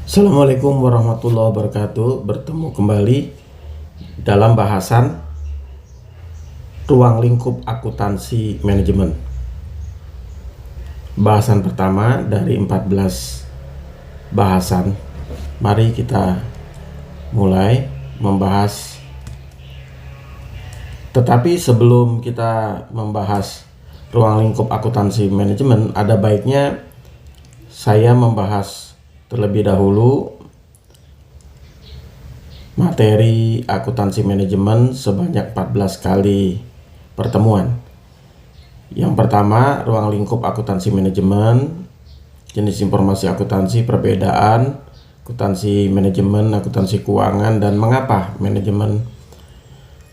Assalamualaikum warahmatullahi wabarakatuh. Bertemu kembali dalam bahasan ruang lingkup akuntansi manajemen. Bahasan pertama dari 14 bahasan. Mari kita mulai membahas. Tetapi sebelum kita membahas ruang lingkup akuntansi manajemen, ada baiknya saya membahas terlebih dahulu materi akuntansi manajemen sebanyak 14 kali pertemuan. Yang pertama, ruang lingkup akuntansi manajemen, jenis informasi akuntansi, perbedaan akuntansi manajemen, akuntansi keuangan, dan mengapa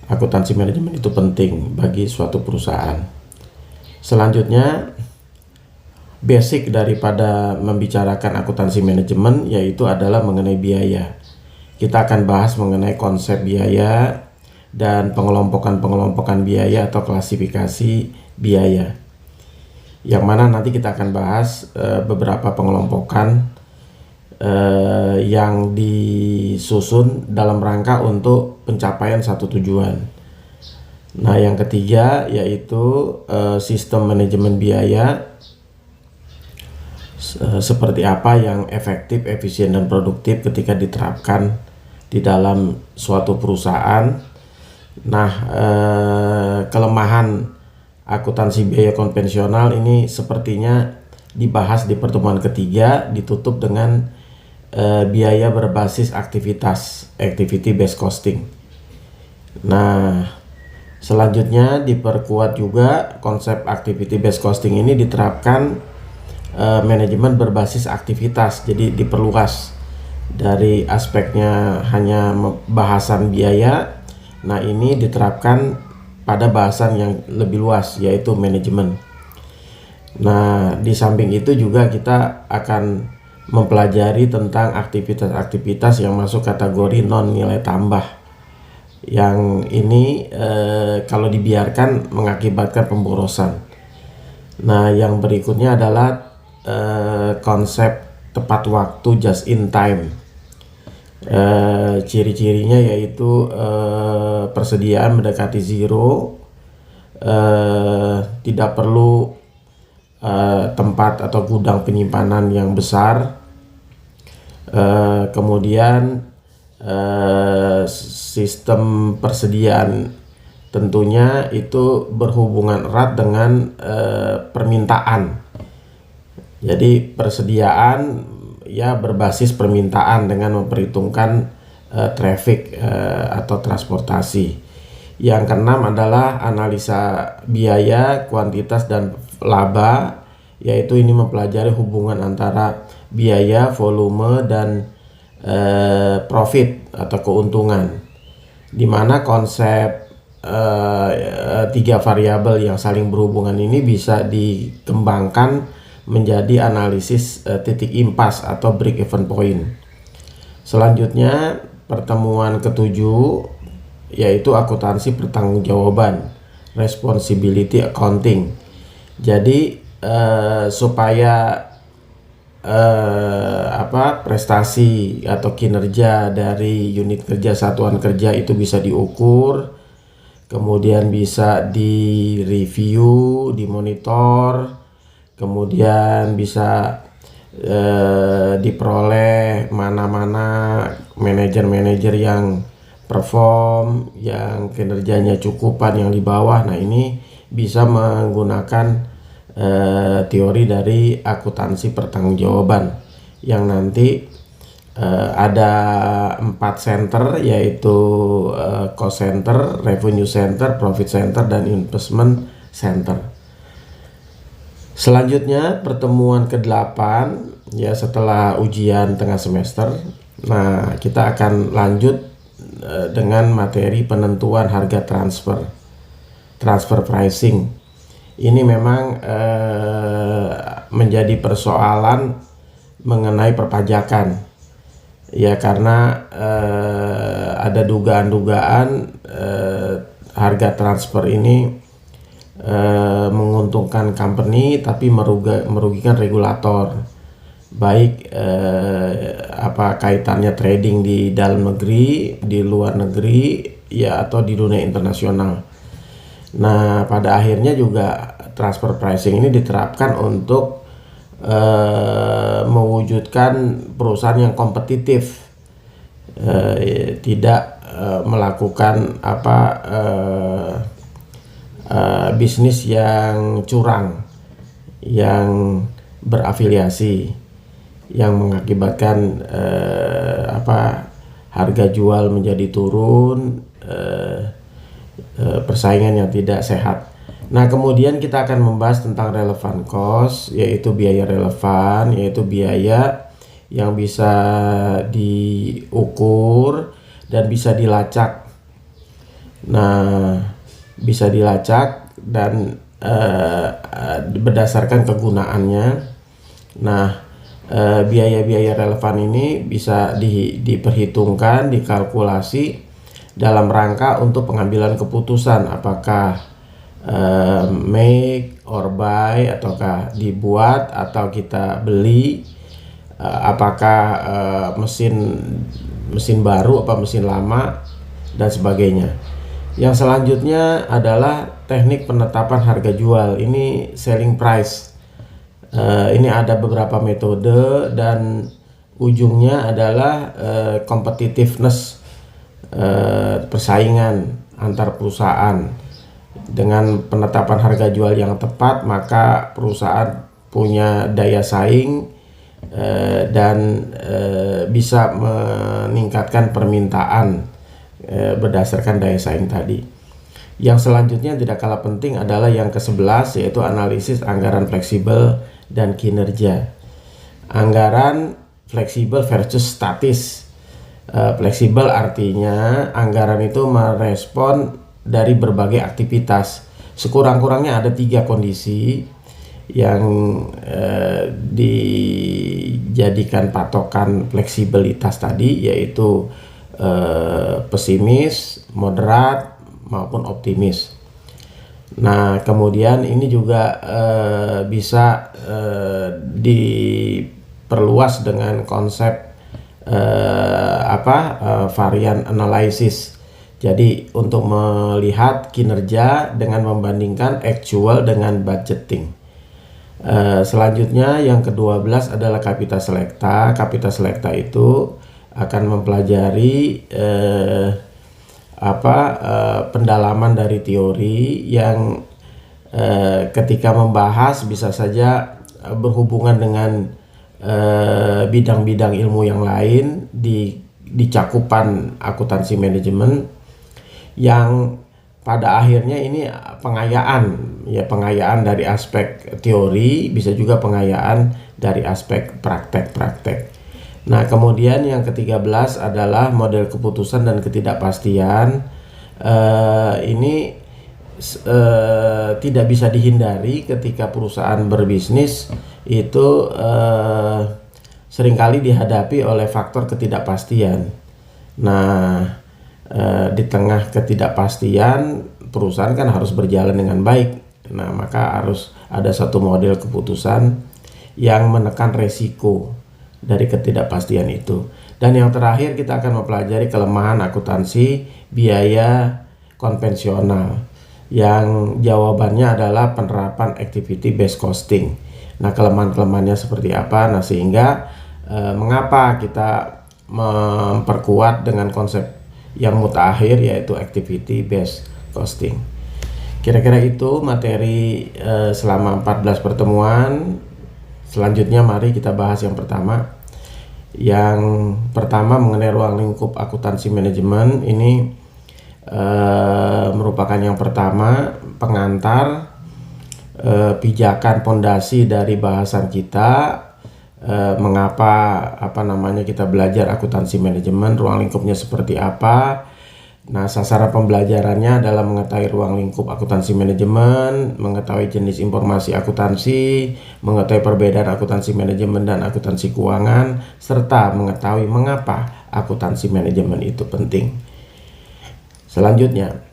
akuntansi manajemen itu penting bagi suatu perusahaan. Selanjutnya, basic daripada membicarakan akuntansi manajemen yaitu adalah mengenai biaya. Kita akan bahas mengenai konsep biaya dan pengelompokan biaya atau klasifikasi biaya. Yang mana nanti kita akan bahas beberapa pengelompokan yang disusun dalam rangka untuk pencapaian satu tujuan. Nah, yang ketiga yaitu sistem manajemen biaya. Seperti apa yang efektif, efisien, dan produktif ketika diterapkan di dalam suatu perusahaan. Nah, kelemahan akuntansi biaya konvensional ini sepertinya dibahas di pertemuan ketiga, ditutup dengan biaya berbasis aktivitas, activity based costing. Nah, selanjutnya diperkuat juga konsep activity based costing ini diterapkan manajemen berbasis aktivitas, jadi diperluas dari aspeknya hanya bahasan biaya. Nah, ini diterapkan pada bahasan yang lebih luas yaitu manajemen. Nah, di samping itu juga kita akan mempelajari tentang aktivitas-aktivitas yang masuk kategori non nilai tambah, yang ini kalau dibiarkan mengakibatkan pemborosan. Nah, yang berikutnya adalah konsep tepat waktu, just in time. Ciri-cirinya yaitu persediaan mendekati zero, tidak perlu tempat atau gudang penyimpanan yang besar, kemudian sistem persediaan tentunya itu berhubungan erat dengan permintaan. Jadi persediaan ya berbasis permintaan dengan memperhitungkan traffic atau transportasi. Yang keenam adalah analisa biaya, kuantitas, dan laba, yaitu ini mempelajari hubungan antara biaya, volume, dan profit atau keuntungan, di mana konsep tiga variabel yang saling berhubungan ini bisa dikembangkan menjadi analisis titik impas atau break even point. Selanjutnya, pertemuan ketujuh yaitu akuntansi pertanggungjawaban, responsibility accounting. Jadi supaya prestasi atau kinerja dari unit kerja, satuan kerja itu bisa diukur, kemudian bisa direview, dimonitor, kemudian bisa diperoleh mana-mana manajer-manajer yang perform, yang kinerjanya cukupan, yang di bawah. Nah, ini bisa menggunakan teori dari akuntansi pertanggungjawaban yang nanti ada 4 center, yaitu cost center, revenue center, profit center, dan investment center. Selanjutnya pertemuan ke-8 ya setelah ujian tengah semester. Nah, kita akan lanjut dengan materi penentuan harga transfer pricing. Ini memang menjadi persoalan mengenai perpajakan ya, karena ada dugaan-dugaan harga transfer ini menguntungkan company tapi merugikan regulator, baik kaitannya trading di dalam negeri, di luar negeri, ya atau di dunia internasional. Nah, pada akhirnya juga transfer pricing ini diterapkan untuk mewujudkan perusahaan yang kompetitif, tidak melakukan bisnis yang curang, yang berafiliasi, yang mengakibatkan harga jual menjadi turun, persaingan yang tidak sehat. Nah, kemudian kita akan membahas tentang relevant cost, yaitu biaya relevan, yaitu biaya yang bisa diukur dan bisa dilacak. Nah, bisa dilacak dan berdasarkan kegunaannya. Nah, biaya-biaya relevan ini bisa diperhitungkan, dikalkulasi dalam rangka untuk pengambilan keputusan apakah make or buy, ataukah dibuat atau kita beli, apakah mesin baru apa mesin lama, dan sebagainya. Yang selanjutnya adalah teknik penetapan harga jual. Ini selling price. Ini ada beberapa metode dan ujungnya adalah competitiveness, persaingan antar perusahaan. Dengan penetapan harga jual yang tepat, maka perusahaan punya daya saing dan bisa meningkatkan permintaan berdasarkan daya saing tadi. Yang selanjutnya tidak kalah penting adalah yang ke-11, yaitu analisis anggaran fleksibel dan kinerja. Anggaran fleksibel versus statis. Fleksibel artinya anggaran itu merespon dari berbagai aktivitas. Sekurang-kurangnya ada 3 kondisi yang dijadikan patokan fleksibilitas tadi, yaitu pesimis, moderat, maupun optimis. Nah, kemudian ini juga bisa diperluas dengan konsep varian analysis. Jadi untuk melihat kinerja dengan membandingkan actual dengan budgeting. Selanjutnya yang ke-12 adalah kapita selecta. Kapita selecta itu akan mempelajari pendalaman dari teori yang ketika membahas bisa saja berhubungan dengan bidang-bidang ilmu yang lain di cakupan akuntansi manajemen, yang pada akhirnya ini pengayaan dari aspek teori, bisa juga pengayaan dari aspek praktek-praktek. Nah, kemudian yang ke-13 adalah model keputusan dan ketidakpastian. Ini tidak bisa dihindari ketika perusahaan berbisnis itu seringkali dihadapi oleh faktor ketidakpastian. Nah, di tengah ketidakpastian, perusahaan kan harus berjalan dengan baik. Nah, maka harus ada satu model keputusan yang menekan resiko dari ketidakpastian itu. Dan yang terakhir kita akan mempelajari kelemahan akuntansi biaya konvensional, yang jawabannya adalah penerapan activity based costing. Nah, kelemahan-kelemahannya seperti apa? Nah, sehingga mengapa kita memperkuat dengan konsep yang mutakhir, yaitu activity based costing. Kira-kira itu materi selama 14 pertemuan. Selanjutnya mari kita bahas yang pertama. Yang pertama mengenai ruang lingkup akuntansi manajemen. Ini merupakan yang pertama pengantar, pijakan pondasi dari bahasan kita. Mengapa kita belajar akuntansi manajemen, ruang lingkupnya seperti apa. Nah, sasaran pembelajarannya adalah mengetahui ruang lingkup akuntansi manajemen, mengetahui jenis informasi akuntansi, mengetahui perbedaan akuntansi manajemen dan akuntansi keuangan, serta mengetahui mengapa akuntansi manajemen itu penting. Selanjutnya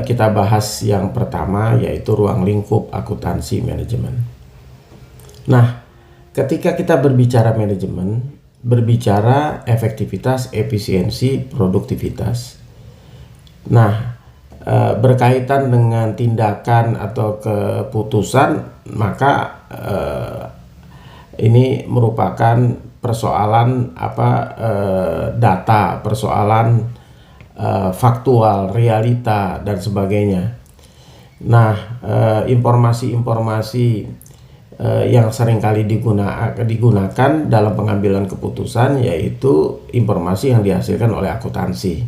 kita bahas yang pertama, yaitu ruang lingkup akuntansi manajemen. Nah, ketika kita berbicara manajemen, berbicara efektivitas, efisiensi, produktivitas. Nah, berkaitan dengan tindakan atau keputusan, maka ini merupakan persoalan data, persoalan faktual, realita dan sebagainya. Nah, informasi-informasi yang seringkali digunakan dalam pengambilan keputusan yaitu informasi yang dihasilkan oleh akuntansi.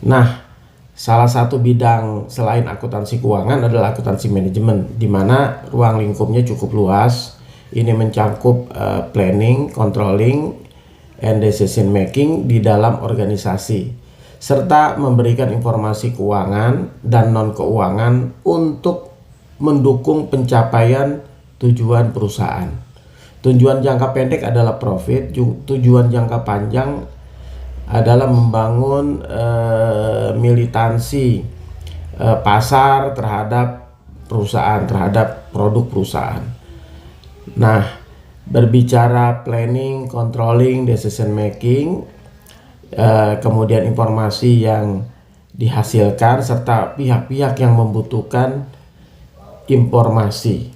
Nah, salah satu bidang selain akuntansi keuangan adalah akuntansi manajemen, di mana ruang lingkupnya cukup luas. Ini mencakup planning, controlling, and decision making di dalam organisasi, serta memberikan informasi keuangan dan non-keuangan untuk mendukung pencapaian tujuan perusahaan. Tujuan jangka pendek adalah profit, tujuan jangka panjang adalah membangun militansi pasar terhadap perusahaan, terhadap produk perusahaan. Nah, berbicara planning, controlling, decision making, kemudian informasi yang dihasilkan serta pihak-pihak yang membutuhkan informasi.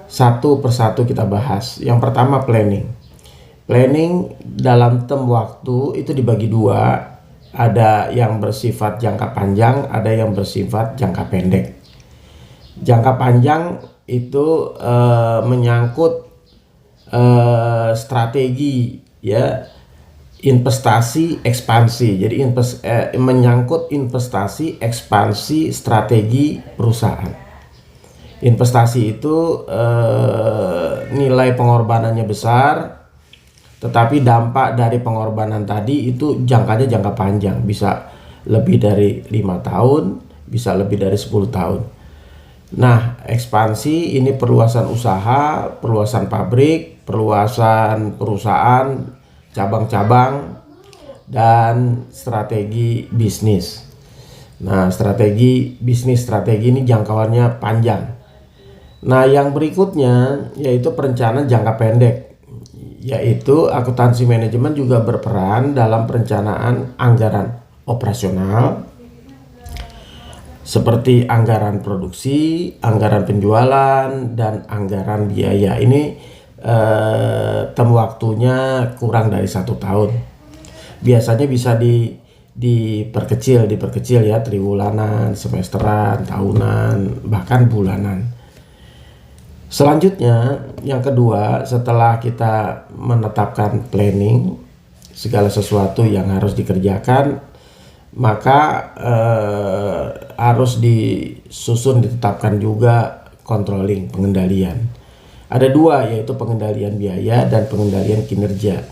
Satu persatu kita bahas. Yang pertama planning. Planning dalam term waktu itu dibagi dua. Ada yang bersifat jangka panjang, ada yang bersifat jangka pendek. Jangka panjang itu menyangkut strategi, ya, investasi, ekspansi. Jadi menyangkut investasi, ekspansi, strategi perusahaan. Investasi itu nilai pengorbanannya besar, tetapi dampak dari pengorbanan tadi itu jangkanya jangka panjang, bisa lebih dari 5 tahun, bisa lebih dari 10 tahun. Nah, ekspansi ini perluasan usaha, perluasan pabrik, perluasan perusahaan, cabang-cabang, dan strategi bisnis. Nah, strategi bisnis, strategi ini jangkauannya panjang. Nah, yang berikutnya yaitu perencanaan jangka pendek, yaitu akuntansi manajemen juga berperan dalam perencanaan anggaran operasional seperti anggaran produksi, anggaran penjualan, dan anggaran biaya. Ini term waktunya kurang dari 1 tahun. Biasanya bisa diperkecil ya, triwulanan, semesteran, tahunan, bahkan bulanan. Selanjutnya, yang kedua, setelah kita menetapkan planning, segala sesuatu yang harus dikerjakan, maka harus ditetapkan juga controlling, pengendalian. Ada dua, yaitu pengendalian biaya dan pengendalian kinerja.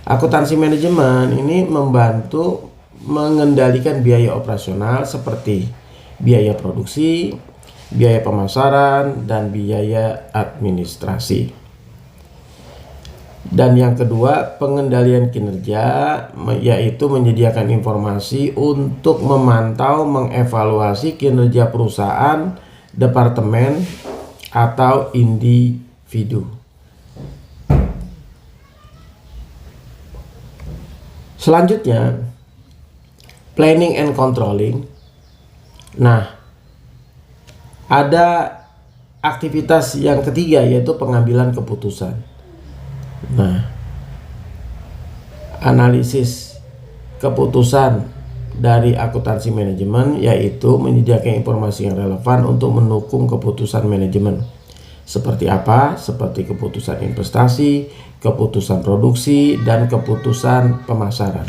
Akuntansi manajemen ini membantu mengendalikan biaya operasional seperti biaya produksi, biaya pemasaran, dan biaya administrasi. Dan yang kedua, pengendalian kinerja, yaitu menyediakan informasi untuk memantau, mengevaluasi kinerja perusahaan, departemen, atau individu. Selanjutnya, planning and controlling. Nah, ada aktivitas yang ketiga, yaitu pengambilan keputusan. Nah, analisis keputusan dari akuntansi manajemen yaitu menyediakan informasi yang relevan untuk mendukung keputusan manajemen. Seperti apa? Seperti keputusan investasi, keputusan produksi, dan keputusan pemasaran.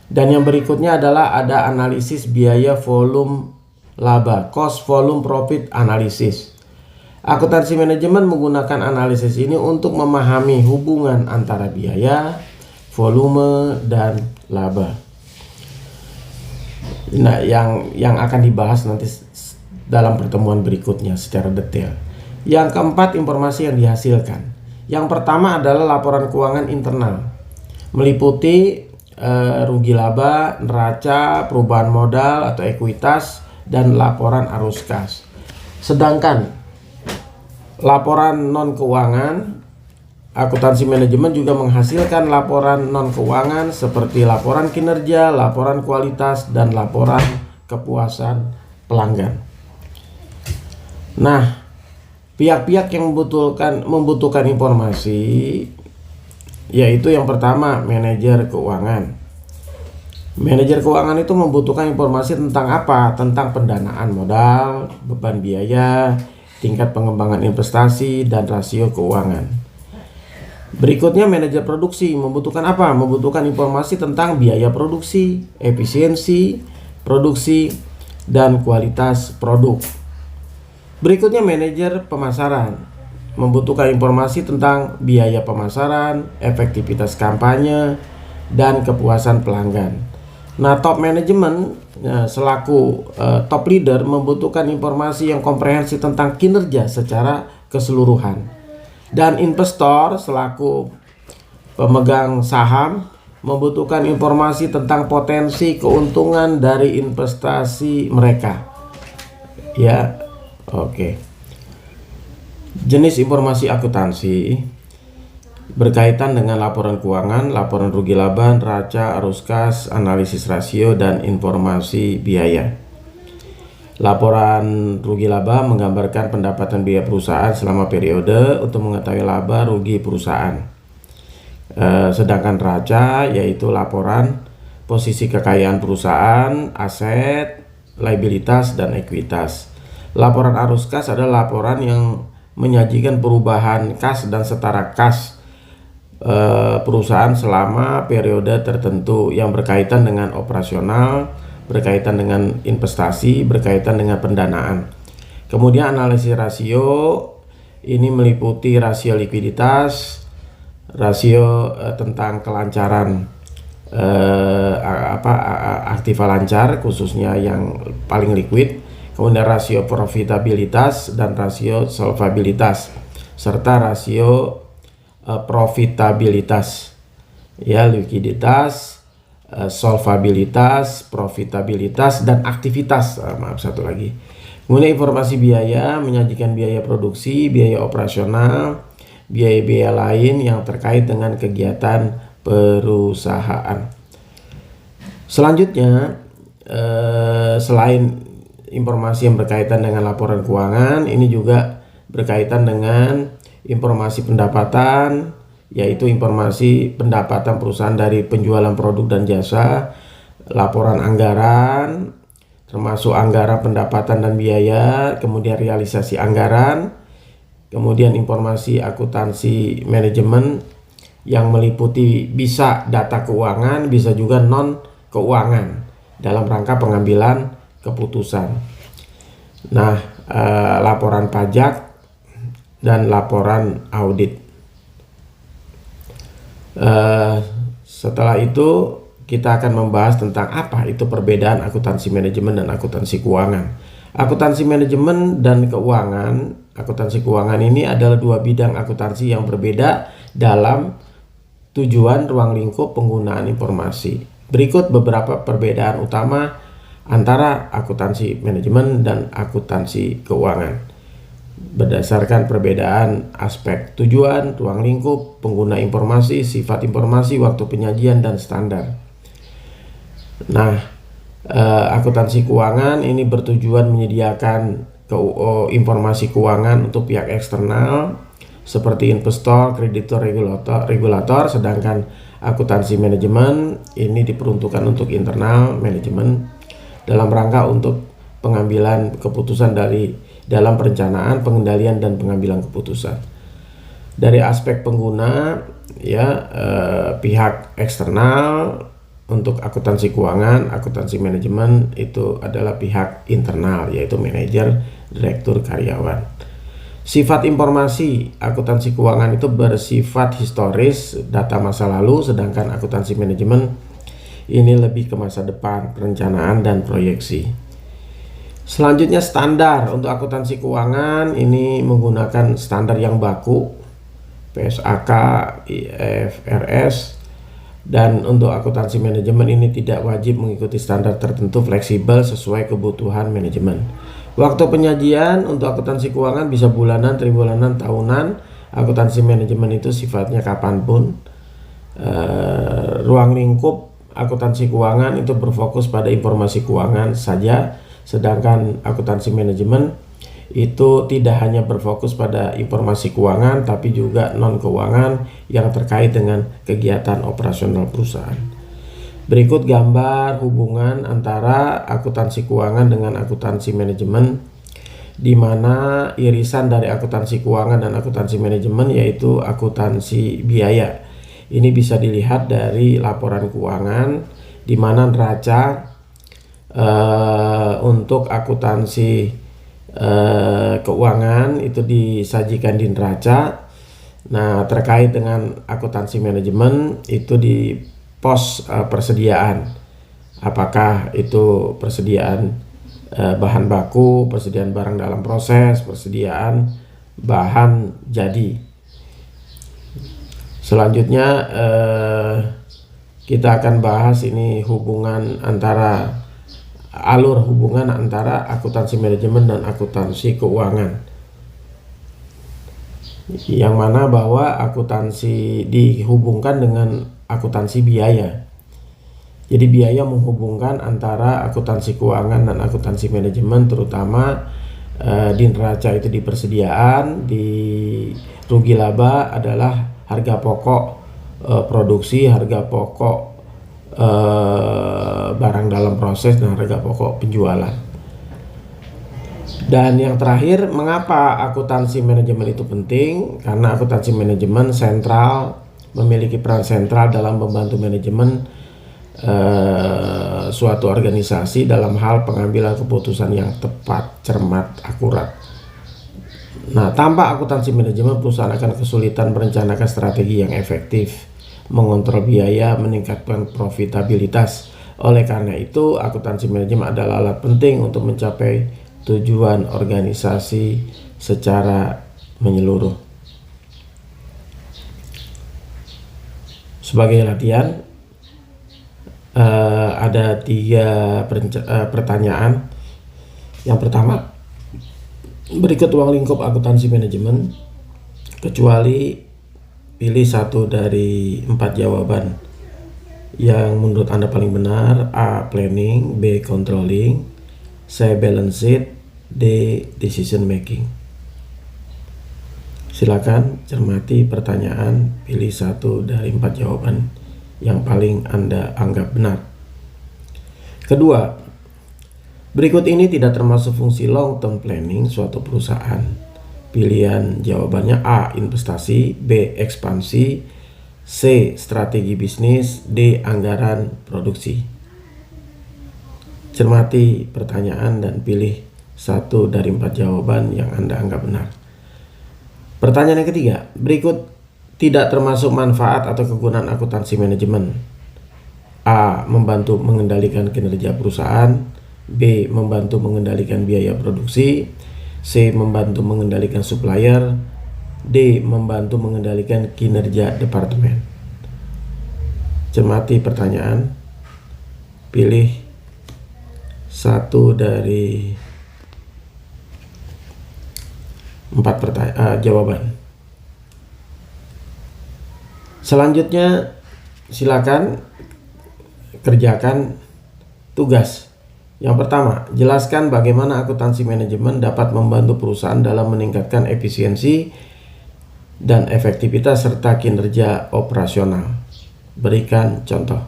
Dan yang berikutnya adalah ada analisis biaya volume laba, cost volume profit analysis. Akuntansi manajemen menggunakan analisis ini untuk memahami hubungan antara biaya, volume, dan laba. Nah, yang akan dibahas nanti dalam pertemuan berikutnya secara detail. Yang keempat, informasi yang dihasilkan. Yang pertama adalah laporan keuangan internal, meliputi rugi laba, neraca, perubahan modal atau ekuitas, dan laporan arus kas. Sedangkan laporan non keuangan Akuntansi manajemen juga menghasilkan laporan non-keuangan seperti laporan kinerja, laporan kualitas, dan laporan kepuasan pelanggan. Nah, pihak-pihak yang membutuhkan informasi yaitu yang pertama, manajer keuangan. Manajer keuangan itu membutuhkan informasi tentang apa? Tentang pendanaan modal, beban biaya, tingkat pengembangan investasi, dan rasio keuangan. Berikutnya, manajer produksi membutuhkan apa? Membutuhkan informasi tentang biaya produksi, efisiensi produksi, dan kualitas produk. Berikutnya, manajer pemasaran membutuhkan informasi tentang biaya pemasaran, efektivitas kampanye, dan kepuasan pelanggan. Nah, top manajemen selaku top leader membutuhkan informasi yang komprehensif tentang kinerja secara keseluruhan. Dan investor selaku pemegang saham membutuhkan informasi tentang potensi keuntungan dari investasi mereka. Ya, oke. Jenis informasi akuntansi berkaitan dengan laporan keuangan, laporan rugi laba, neraca, arus kas, analisis rasio, dan informasi biaya. Laporan rugi laba menggambarkan pendapatan biaya perusahaan selama periode untuk mengetahui laba rugi perusahaan. Sedangkan neraca yaitu laporan posisi kekayaan perusahaan, aset, liabilitas, dan ekuitas. Laporan arus kas adalah laporan yang menyajikan perubahan kas dan setara kas perusahaan selama periode tertentu yang berkaitan dengan operasional, berkaitan dengan investasi, berkaitan dengan pendanaan. Kemudian analisis rasio ini meliputi rasio likuiditas, rasio tentang kelancaran aktiva lancar khususnya yang paling liquid, kemudian rasio profitabilitas dan rasio solvabilitas, serta rasio profitabilitas, ya, likuiditas, solvabilitas, profitabilitas, dan aktivitas. Satu lagi. Kemudian informasi biaya menyajikan biaya produksi, biaya operasional, biaya-biaya lain yang terkait dengan kegiatan perusahaan. Selanjutnya, selain informasi yang berkaitan dengan laporan keuangan, ini juga berkaitan dengan informasi pendapatan, yaitu informasi pendapatan perusahaan dari penjualan produk dan jasa, laporan anggaran, termasuk anggaran pendapatan dan biaya, kemudian realisasi anggaran, kemudian informasi akuntansi manajemen yang meliputi bisa data keuangan, bisa juga non keuangan dalam rangka pengambilan keputusan. Nah, laporan pajak dan laporan audit. Setelah itu kita akan membahas tentang apa itu perbedaan akuntansi manajemen dan akuntansi keuangan. Akuntansi manajemen dan akuntansi keuangan ini adalah dua bidang akuntansi yang berbeda dalam tujuan ruang lingkup penggunaan informasi. Berikut beberapa perbedaan utama antara akuntansi manajemen dan akuntansi keuangan. Berdasarkan perbedaan aspek tujuan, ruang lingkup, pengguna informasi, sifat informasi, waktu penyajian, dan standar. Nah, akuntansi keuangan ini bertujuan menyediakan informasi keuangan untuk pihak eksternal seperti investor, kreditor, regulator, sedangkan akuntansi manajemen ini diperuntukkan untuk internal manajemen dalam rangka untuk pengambilan keputusan dalam perencanaan, pengendalian, dan pengambilan keputusan. Dari aspek pengguna, ya, pihak eksternal untuk akuntansi keuangan, akuntansi manajemen itu adalah pihak internal, yaitu manajer, direktur, karyawan. Sifat informasi akuntansi keuangan itu bersifat historis, data masa lalu, sedangkan akuntansi manajemen ini lebih ke masa depan, perencanaan, dan proyeksi. Selanjutnya, standar untuk akuntansi keuangan ini menggunakan standar yang baku, PSAK, IFRS, dan untuk akuntansi manajemen ini tidak wajib mengikuti standar tertentu, fleksibel sesuai kebutuhan manajemen. Waktu penyajian untuk akuntansi keuangan bisa bulanan, tribulanan, tahunan, Akuntansi manajemen itu sifatnya kapanpun. Ruang lingkup akuntansi keuangan itu berfokus pada informasi keuangan saja, sedangkan akuntansi manajemen itu tidak hanya berfokus pada informasi keuangan tapi juga non keuangan yang terkait dengan kegiatan operasional perusahaan. Berikut gambar hubungan antara akuntansi keuangan dengan akuntansi manajemen, di mana irisan dari akuntansi keuangan dan akuntansi manajemen yaitu akuntansi biaya. Ini bisa dilihat dari laporan keuangan, di mana neraca untuk akuntansi keuangan itu disajikan di neraca. Nah, terkait dengan akuntansi manajemen itu di pos persediaan. Apakah itu persediaan bahan baku, persediaan barang dalam proses, persediaan bahan jadi. Selanjutnya kita akan bahas ini alur hubungan antara akuntansi manajemen dan akuntansi keuangan, yang mana bahwa akuntansi dihubungkan dengan akuntansi biaya. Jadi biaya menghubungkan antara akuntansi keuangan dan akuntansi manajemen, terutama di neraca itu di persediaan, di rugi laba adalah harga pokok produksi, harga pokok barang dalam proses, dan harga pokok penjualan. Dan yang terakhir, mengapa akuntansi manajemen itu penting? Karena akuntansi manajemen sentral, memiliki peran sentral dalam membantu manajemen suatu organisasi dalam hal pengambilan keputusan yang tepat, cermat, akurat. Nah, tanpa akuntansi manajemen, perusahaan akan kesulitan merencanakan strategi yang efektif, mengontrol biaya, meningkatkan profitabilitas. Oleh karena itu, akuntansi manajemen adalah alat penting untuk mencapai tujuan organisasi secara menyeluruh. Sebagai latihan, ada 3 pertanyaan. Yang pertama, berikut ruang lingkup akuntansi manajemen, kecuali pilih 1 dari 4 jawaban yang menurut Anda paling benar. A. Planning, B. Controlling, C. Balance sheet, D. Decision making. Silakan cermati pertanyaan, pilih 1 dari 4 jawaban yang paling Anda anggap benar. Kedua, berikut ini tidak termasuk fungsi long term planning suatu perusahaan. Pilihan jawabannya A. Investasi, B. Ekspansi, C. Strategi bisnis, D. Anggaran produksi. Cermati pertanyaan dan pilih 1 dari 4 jawaban yang Anda anggap benar. Pertanyaan yang ketiga, berikut tidak termasuk manfaat atau kegunaan akuntansi manajemen. A. Membantu mengendalikan kinerja perusahaan, B. Membantu mengendalikan biaya produksi, C. Membantu mengendalikan supplier, D. Membantu mengendalikan kinerja departemen. Cermati pertanyaan, pilih 1 dari 4 jawaban. Selanjutnya, silakan kerjakan tugas. Yang pertama, jelaskan bagaimana akuntansi manajemen dapat membantu perusahaan dalam meningkatkan efisiensi dan efektivitas serta kinerja operasional. Berikan contoh.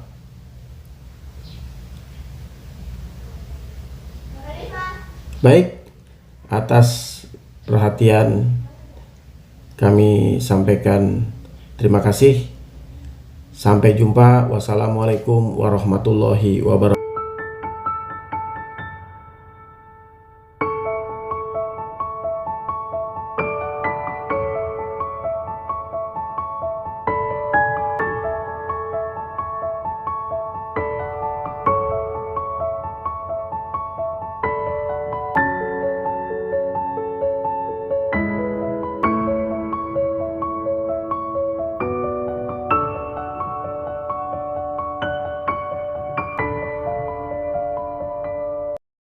Baik, atas perhatian kami sampaikan terima kasih. Sampai jumpa. Wassalamualaikum warahmatullahi wabarakatuh.